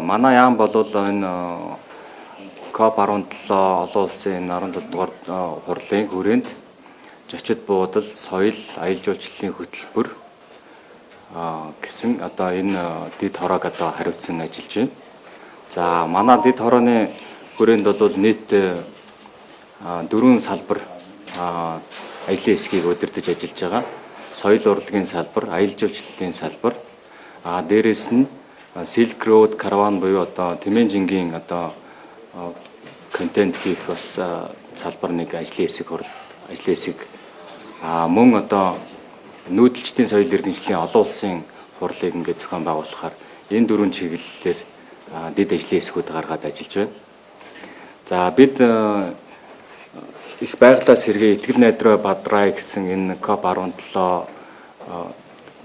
Манай яам болвол энэ COP17 олон улсын 17 дугаар хурлын хүрээнд зочид буудал, соёл, аялал жуулчлалын хөтөлбөр гэсэн одоо энэ дэд хороог одоо хариуцсан ажиллаж байна. За манай дэд хорооны хүрээнд бол нийт 4 салбар ажлын хэсгийг удирдах ажиллаж байгаа. Соёл урлагийн салбар, аялал жуулчлалын салбар, дээрээс нь Silk Road Caravan буюу одоо Тэмээжингийн одоо контент хийх бас салбар нэг ажлын хэсэг мөн одоо нүүдэлчдийн соёл иргэншлийн олон улсын хурлыг ингээд зохион байгуулахаар энэ 4 чиглэлээр дэд ажлын хэсгүүд гаргаад ажиллаж байна. За бид их байгалаас сэргээ итгэл найдраа бадраа гэсэн энэ COP17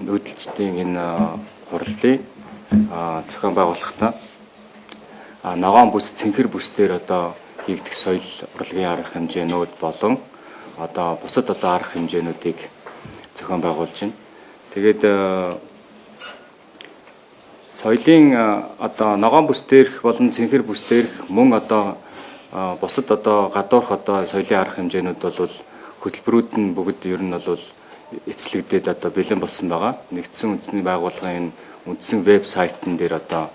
нүүдэлчдийн энэ хурлыг зохион байгуулахдаа ногоон бүс, цэнхэр бүсдээр одоо хийгдэх соёл урлагийн арга хэмжээнүүд болон одоо бусад одоо арга хэмжээнүүдийг зохион байгуулж байна. Тэгээд соёлын одоо ногоон бүс дээрх болон цэнхэр бүс дээрх мөн одоо бусад одоо гадуурх одоо соёлын арга хэмжээнүүд бол хөтөлбөрүүд нь бүгд ер нь бол эцэлэгдээд одоо бэлэн болсон байгаа. Нэгдсэн үндэсний байгууллагын энэ үндсэн вебсайтн дээр одоо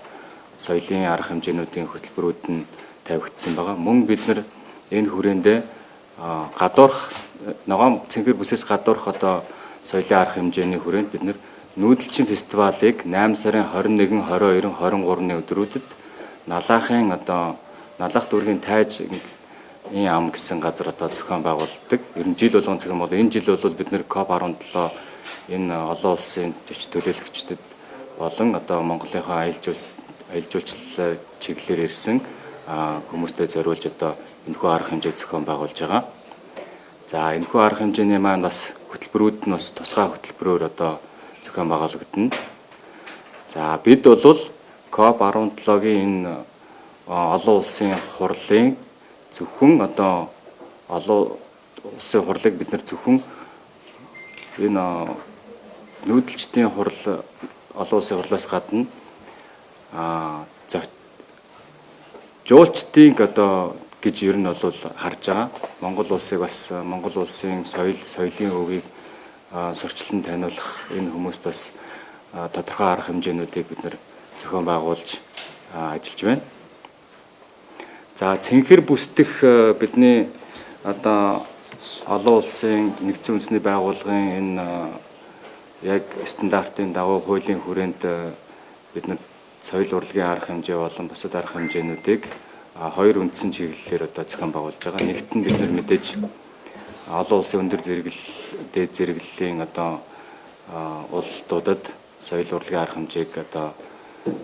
соёлын арга хэмжээнүүдийн хөтөлбөрүүд нь тавигдсан байгаа. Мөн бид нар энэ хүрээндээ гадуурх ногоон цэнхэр бүсээс гадуурх одоо соёлын арга хэмжээний хүрээнд бид нар нүүдэлчин фестивалыг 8 сарын 21, 22, 23-ны өдрүүдэд Налахын одоо Налах дүүргийн тайж ам гэсэн газар одоо зохион байгуулдаг. Ер нь жил болгон зохион байгуул. Энэ жил бол бид нэр COP17 энэ олон улсын зочид төлөөлөгчдөд болон одоо Монголынхаа аялал жуулчлал чиглэлээр ирсэн хүмүүстэй зориулж одоо энэхүү арга хэмжээ зохион байгуулж байгаа. За энэхүү арга хэмжээний маань бас хөтөлбөрүүд нь бас тусгай хөтөлбөрөөр одоо зохион байгуулагдана. За бид бол COP17-гийн энэ олон улсын хурлын зөвхөн одоо олон улсын хурлыг бид нар зөвхөн энэ нүүдэлчдийн хурал олон улсын хурлаас гадна жуулчдын одоо гэж ер нь бол харж байгаа. Монгол улсыг бас Монгол улсын соёлын өвгийг сурчлан таниулах энэ хүмүүст бас тодорхой арга хэмжээнүүдийг бид нар зохион байгуулж ажиллаж байна. За цэнхэр бүсдэх бидний одоо олон улсын нэгдсэн үндэсний байгууллагын энэ яг стандартын дагуу хуулийн хүрээнд бид нар соёл урлагийн арга хэмжээ болон бусад арга хэмжээнүүдийг хоёр үндсэн чиглэлээр одоо зохион байгуулж байгаа. Нэгт нь бид нар мэдээж олон улсын өндөр дээд зэрэглэлийн одоо улсуудад соёл урлагийн арга хэмжээг одоо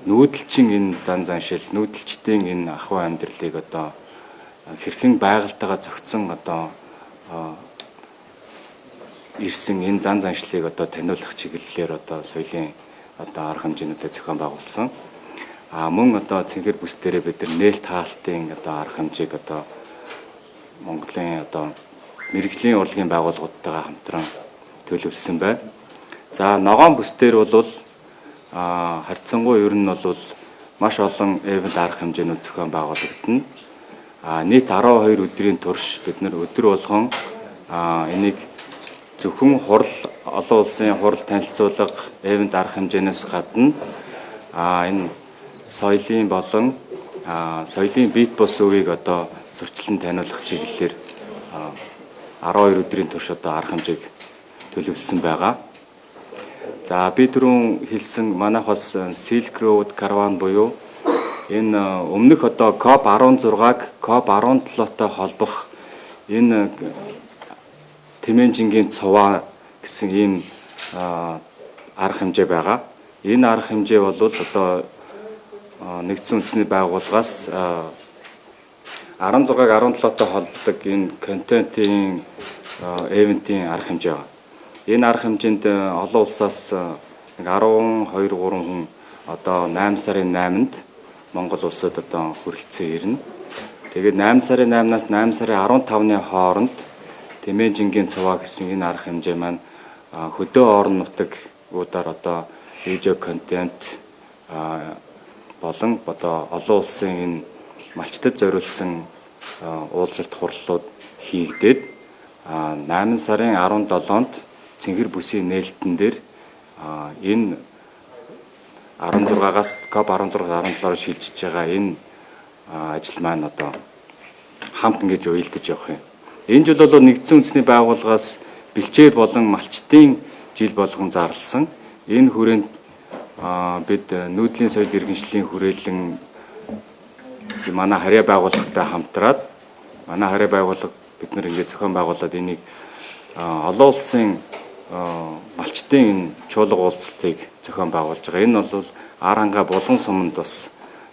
нүүдэлчин энэ зан заншил, нүүдэлчдийн энэ ахуй амьдралыг одоо хэрхэн байгальтайгаа зохицсон одоо ирсэн энэ зан заншлыг одоо таниулах чиглэлээр одоо соёлын одоо арга хэмжээнүүдэд зохион байгуулсан. Мөн одоо цэнхэр бүс дээрээ бид нар нээлт хаалтын одоо арга хэмжээг одоо Монголын одоо мэрэгжлийн урлагийн байгууллагуудтайгаа хамтран төлөвлөсөн байна. За ногоон бүс дээр бол харьцангуй ер нь бол маш олон эвент арга хэмжээнүүд зохион байгуулагдана. Нийт 12 өдрийн турш бид нар өдөр болгон энийг зөвхөн хурал олон улсын хурал танилцуулга эвент арга хэмжээнээс гадна энэ соёлын болон соёлын бит бус өвийг одоо сурчлан таниулах чиглэлээр 12 өдрийн турш одоо арга хэмжээг төлөвлөсөн байгаа. За би түрүүн хэлсэн манайх бас Silk Road Caravan буюу энэ өмнөх одоо COP16-г COP17-той холбох энэ Тэмээжингийн цуваа гэсэн ийм арга хэмжээ байгаа. Энэ арга хэмжээ бол одоо нэгдсэн үндэсний байгууллагаас 16-г 17-той холбодог энэ контентын эвентийн арга хэмжээ байна. Энэ арга хэмжээнд олон улсаас нэг 12-3 хүн одоо 8 сарын 8-нд Монгол улсад одоо хүрэлцэн ирнэ. Тэгээд 8 сарын 8-наас 8 сарын 15-ны хооронд Тэмээжингийн цуваа гэсэн энэ арга хэмжээ маань хөдөө орон нутагуудаар одоо видео контент болон одоо олон улсын энэ малчтад зориулсан уулзалт хурлууд хийгдээд 8 сарын 17-нд Цэнхэр бүсийн нээлтэн дээр энэ 16-аас КОП 16-17-оор шилжиж байгаа энэ ажил маань одоо хамт ингэж уялдаж явах юм. Энэ жил бол нэгдсэн үндэсний байгууллагаас бэлчээр болон малчтын жил болгон зарласан. Энэ хүрээнд бид нүүдлийн соёл иргэншлийн хүрээлэн манай харьяа байгууллагатай хамтраад манай харьяа байгууллага бид нар ингээд зохион байгуулад энийг олон улсын малчтын энэ чуулга уулзалтыг зохион байгуулж байгаа. Энэ бол Аранга Булган суманд бас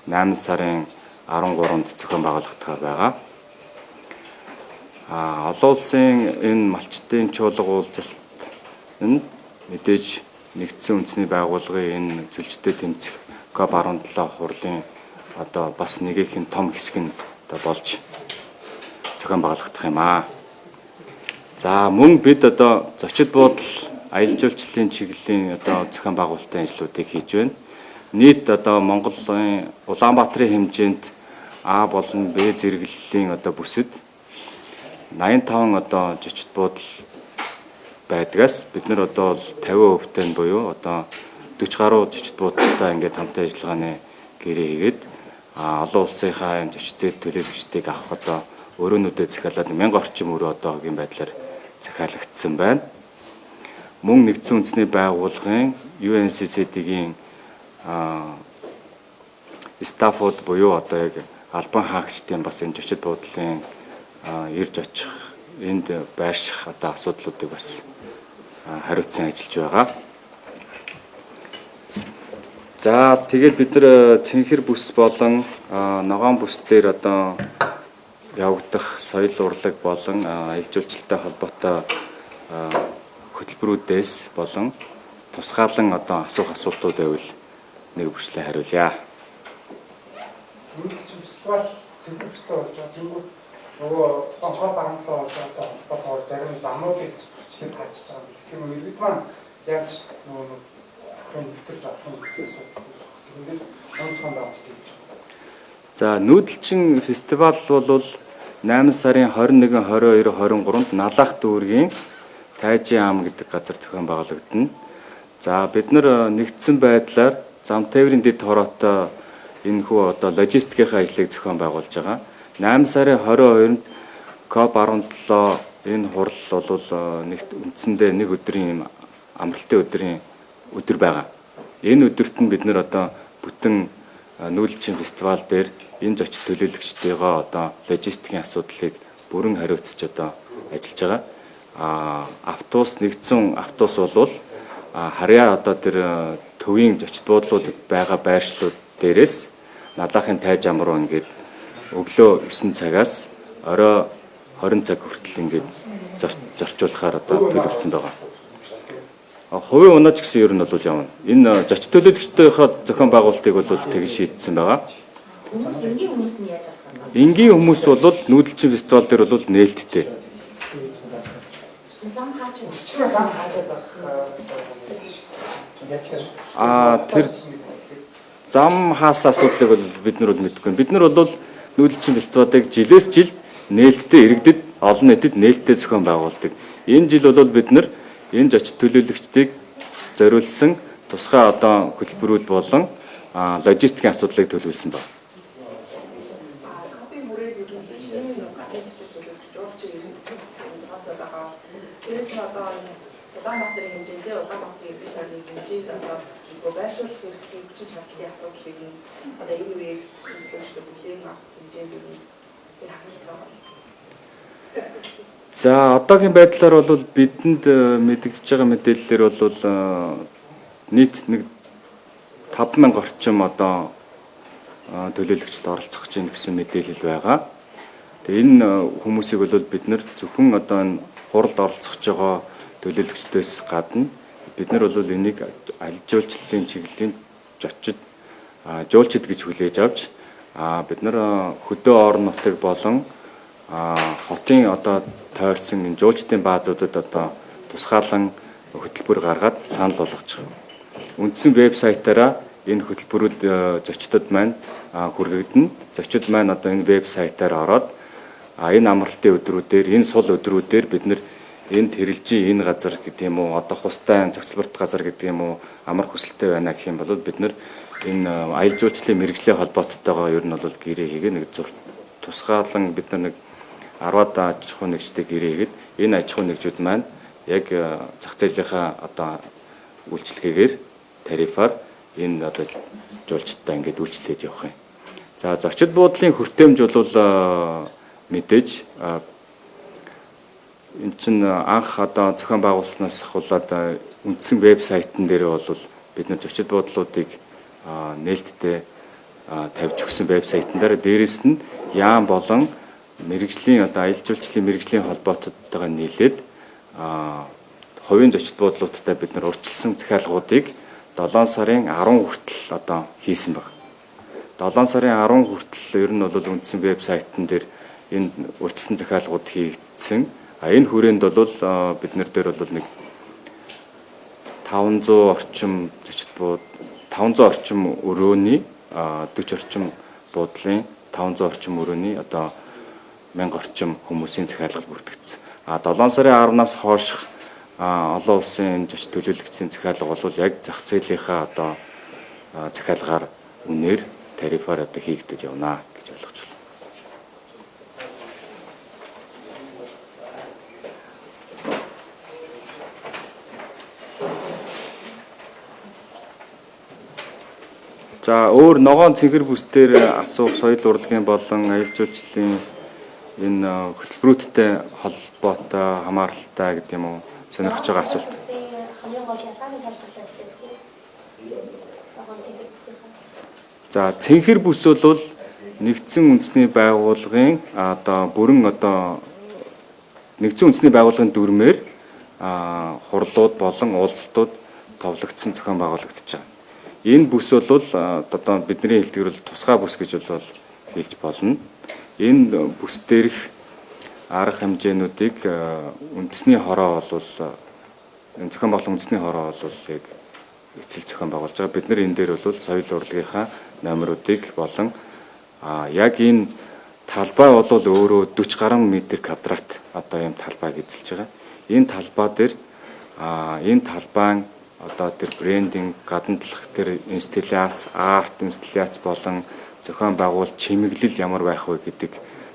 8 сарын 13-нд зохион байгуулагдахаар байгаа. Олон улсын энэ малчтын чуулга уулзалт нь мэдээж нэгдсэн үндэсний байгууллагын энэ зөвлөлтөд тэмцэх КОП 17 хурлын одоо бас нэгэн том хэсэг нь одоо болж зохион байгуулагдах юм аа. За мөн бид одоо зочид буудал аялал жуулчлалын чиглэлийн одоо зохион байгуулалтын ажлуудыг хийж байна. Нийт одоо Монголын Улаанбаатарын хэмжээнд А болон Б зэрэглэлийн одоо бүсэд 85 одоо зочид буудал байдгаас бид нар одоо 50% буюу одоо 40 гаруй зочид буудалтай ингээд хамтын ажиллагааны гэрээ хийгээд олон улсынхаа зочдод төлөөлөгчдийг авах одоо өрөөнүүдэд захиалаад 1000 орчим өрөө одоогийн байдлаар захиалагдсан байна. Мөн нэгдсэн үндэсний байгууллагын UNCCD-гийн стаффуд буюу одоо яг албан хаагчдын бас энэ зочид буудлын ирж очих энд байрших одоо асуудлуудыг бас хариуцсан ажиллаж байгаа. За тэгээд бид нар Цэнхэр бүс болон ногоон бүс дээр одоо явагдах соёл урлаг болон аялал жуулчлалтай холбоотой хөтөлбөрүүдээс болон тусгаалan одоо асуух асуултууд байвал нэг бүрчлээ хариулъя. Нүүдэлчин фестивал Цэнхэр бүстэй болж байгаа. Тэнгүүд нөгөө КОП 17 болж байгаа холбоотойгоор зарим замуудыг бүсчлэн таачиж байгаа. Гэх юм иргэд маань яаж нөгөө хэмтэрч авах юм гэсэн асуудал. Тэгээд онцгой байгуулалт хийж байгаа. За нүүдэлчин фестивал бол 8 сарын 21, 22, 23-нд Налах дүүргийн Тайжин ам гэдэг газар зохион байгуулагдана. За бид нар нэгдсэн байдлаар зам тээврийн дэд хороотой энэ хүү одоо логистикийн ажлыг зохион байгуулж байгаа. 8 сарын 22-нд КОП 17 энэ хурал бол үндсэндээ нэг өдрийн амралтын өдөр байгаа. Энэ өдөрт нь бид нар одоо бүтэн нүүдэлчин фестивал дээр энэ зочид төлөөлөгчдийнхөө одоо логистикийн асуудлыг бүрэн хариуцж одоо ажиллаж байгаа. Автобус нэгдсэн автобус бол харьяа одоо тэр төвийн зочид буудлуудад байгаа байршлууд дээрээс Налахын Тайж ам руу ингээд өглөө 9 цагаас орой 20 цаг хүртэл ингээд зорчуулахаар одоо төлөвлөсөн байгаа. Хувийн унаач гэсэн ер нь бол явна. Энэ зочид төлөөлөгчдийнхөө зохион байгуулалтыг бол тэгж шийдсэн байгаа. Энгийн хүмүүс нь яаж авах вэ? Энгийн хүмүүс бол нүүдэлчин фестивал дээр бол нээлттэй. Зам хаач Тэр зам хаасан асуудлыг бол бид нар мэдгүй. Бид нар бол нүүдэлчин фестивалыг жилээс жил нээлттэй иргэдэд олон нийтэд нээлттэй зохион байгуулдаг. Энэ жил бол бид нар энэ зочид төлөөлөгчдийг зориулсан тусгай одоо хөтөлбөрүүд болон логистикийн асуудлыг төлөвлөсөн байна. копи бүрээд ирсэн нэг гадаад төлөвлөж жуулч ирсэн гэсэн тооцоо байгаа. Тэрээс одоо Улаанбаатарын хэмжээндээ Улаанбаатарын иргэдийн хэмжээнд одоо байршуулах хэрэгслийн хүчин чадлын асуудлыг одоо энэ үеийг төлөвлөж бүлээн авах хэмжээнд тэр хангалттай байна. За одоогийн байдлаар бол бидэнд мэдэгдэж байгаа мэдээллээр бол нийт нэг 5000 орчим одоо төлөөлөгчд оролцох гэж байна гэсэн мэдээлэл байгаа. Тэгээ энэ хүмүүсийг бол бид нар зөвхөн одоо энэ хуралд оролцох байгаа төлөөлөгчдөөс гадна бид нар бол энийг аялал жуулчлалын чиглэлийн жуулчид гэж хүлээж авч бид нар хөдөө орон нутаг болон хотын одоо тойрсон энэ жуулчдын баазуудад одоо тусгаалan хөтөлбөр гаргаад санал болгож байгаа. Үндсэн вебсайтаараа энэ хөтөлбөрүүд зочдод маань хүргэгдэнэ. Зочид маань одоо энэ вебсайтаар ороод энэ амралтын өдрүүдээр, энэ сул өдрүүдээр бид нар энд хэрэлжийн энэ газар гэдэг юм уу, одоо хустай зохицолборт газар гэдэг юм уу, амар хүсэлтэй байна гэх юм бол бид нар энэ аялал жуулчлалын мэргэжлийн холбоотойгоо ер нь бол гэрээ хийгээ нэг тусгаалan бид нар нэг 10-аад аж ахуй нэгжтэй гэрээ хийгээд энэ аж ахуй нэгжүүд маань яг зах зээлийнхаа одоо үйлчлэгээр тарифаар энэ одоо жуулчдаа ингээд үйлчлээд явах юм. За зочид буудлын хүртээмж бол мэдээж эн чинь анх одоо зохион байгуулснаас ахуулаад үндсэн вебсайтн дээр бол бид нар зочид буудлуудыг нээлттэй тавьж өгсөн вебсайтн дээр дээрэс нь яам болон мэрэгжлийн одоо аялал жуулчлалын мэрэгжлийн холбоотойгоо нийлээд хувийн зочид буудлуудтай бид нар урьдчилсан захиалгуудыг 7 сарын 10 хүртэл одоо хийсэн байна. 7 сарын 10 хүртэл ер нь бол үндсэн вебсайтн дээр энэ урьдчилсан захиалгууд хийгдсэн. Энэ хүрээнд бол бид нар дээр бол нэг 500 орчим зочид бууд 500 орчим өрөөний 40 орчим буудлын 500 орчим өрөөний одоо 1000 орчим хүмүүсийн захиалгал бүртгэгдсэн. 7 сарын 10-наас хойш олон улсын зочид төлөөлөгчдийн захиалга бол яг зах зээлийнхаа одоо захиалгаар үнээр тарифаар одоо хийгдэж явна гэж ойлгож байна. За өөр ногоон цэнхэр бүсдээр асуух соёл урлагийн болон аялал жуулчлалын энэ хөтөлбөрүүдтэй холбоотой хамааралтай гэдэг юм уу сонирхож байгаа асуулт. За цэнхэр бүс бол нэгдсэн үндэсний байгууллагын одоо бүрэн одоо нэгдсэн үндэсний байгууллагын дүрмээр хурлууд болон уулзалтууд товлогдсон зохион байгуулагдаж байгаа. Энэ бүс бол одоо бидний хэлдгээр бол тусгай бүс гэж бол хэлж болно. Энэ бүс дээрх арга хэмжээнүүдийг үндэсний хороо бол энэ зохион байгуулалтын үндэсний хороо бол яг эцэл зохион байгуулж байгаа. Бид нар энэ дээр бол соёл урлагийнхаа номеруудыг болон яг энэ талбай бол өөрөө 40 гаруй метр квадрат одоо ийм талбайг эзэлж байгаа. Энэ талбай дээр энэ талбайн одоо тэр брендинг, гадна талх тэр инсталляц, арт инсталляц болон зохион байгуулалт чимэглэл ямар байх вэ гэдэг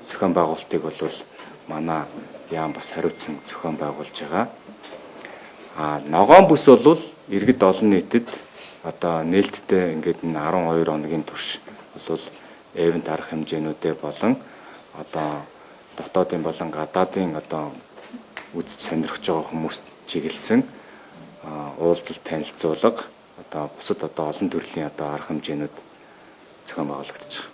зохион байгуулалтыг бол манай яам бас хариуцсан зохион байгуулж байгаа. Ногоон бүс бол иргэд олон нийтэд одоо нээлттэй ингээд 12 хоногийн турш бол эвент арга хэмжээнүүдээ болон одоо дотоодын болон гадаадын одоо үзэж сонирхож байгаа хүмүүст чиглэсэн уулзалт танилцуулга одоо бусад одоо олон төрлийн одоо арга хэмжээнүүд зохион байгуулагдаж байгаа.